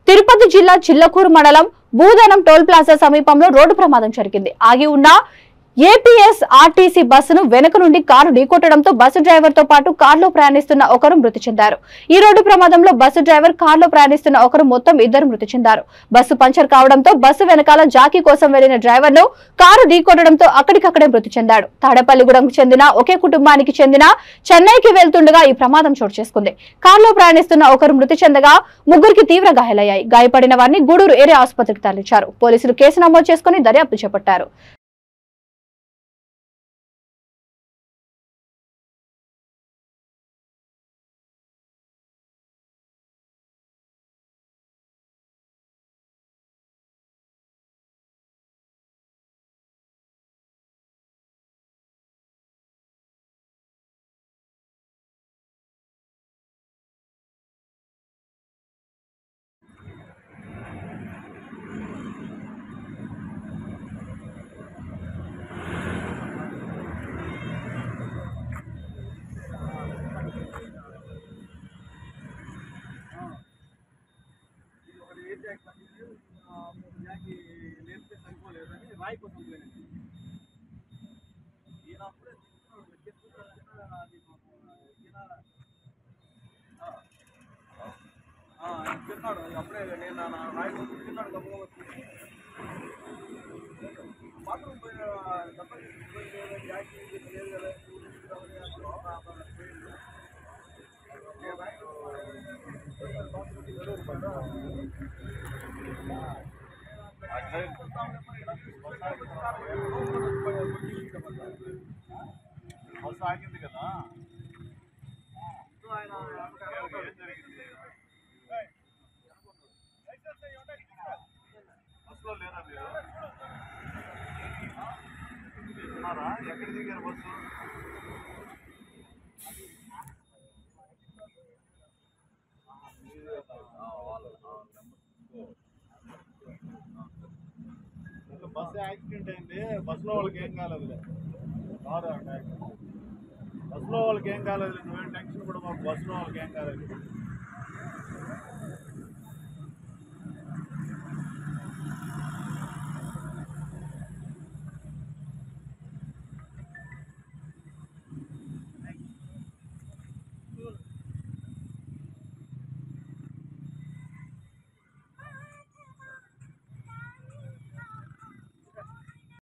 తిరుపతి జిల్లా చిల్లకూరు మండలం భూదనం toll plaza సమీపంలో రోడ్డు ప్రమాదం జరిగింది. ఆగి ఉన్న ఏపీఎస్ ఆర్టీసీ బస్సును వెనుక నుండి కారు ఢీకొట్టడంతో బస్సు డ్రైవర్ తో పాటు కారులో ప్రయాణిస్తున్న ఒకరు మృతి చెందారు. ఈ రోడ్డు ప్రమాదంలో బస్సు డ్రైవర్, కారులో ప్రయాణిస్తున్న ఒకరు మొత్తం ఇద్దరు మృతి చెందారు. బస్సు పంచర్ కావడంతో బస్సు వెనకాల జాకీ కోసం వెళ్లిన డ్రైవర్ ను కారు ఢీకొట్టడంతో అక్కడికక్కడే మృతి చెందాడు. తాడేపల్లిగూడెంకు చెందిన ఒకే కుటుంబానికి చెందిన చెన్నైకి వెళ్తుండగా ఈ ప్రమాదం చోటు చేసుకుంది. కారులో ప్రయాణిస్తున్న ఒకరు మృతి చెందగా ముగ్గురికి తీవ్ర గాయాలయ్యాయి. గాయపడిన వారిని గూడూరు ఏరియా ఆసుపత్రికి తరలించారు. పోలీసులు కేసు నమోదు చేసుకుని దర్యాప్తు చేపట్టారు. రాయి కోసం తిన్నాడు అప్పుడే నేను రాయి కోసం తిన్నాడు గమ్ముగా వచ్చి బాత్రూమ్ పోయిన జాకీ లేదు కదా బస్సు ఆగింది కదా. ఆయన ఏం జరిగింది? బస్సులో లేరా మీరు? ఉన్నారా? ఎక్కడ దిగారు బస్సు? బస్సు యాక్సిడెంట్ అయింది. బస్సులో వాళ్ళకి ఏం కాలేదు. కాదు అంటే బస్సులో వాళ్ళకి ఏం కాలేదు. నువ్వేం టెన్షన్ కూడా మాకు బస్సులో వాళ్ళకి ఏం కాలేదు.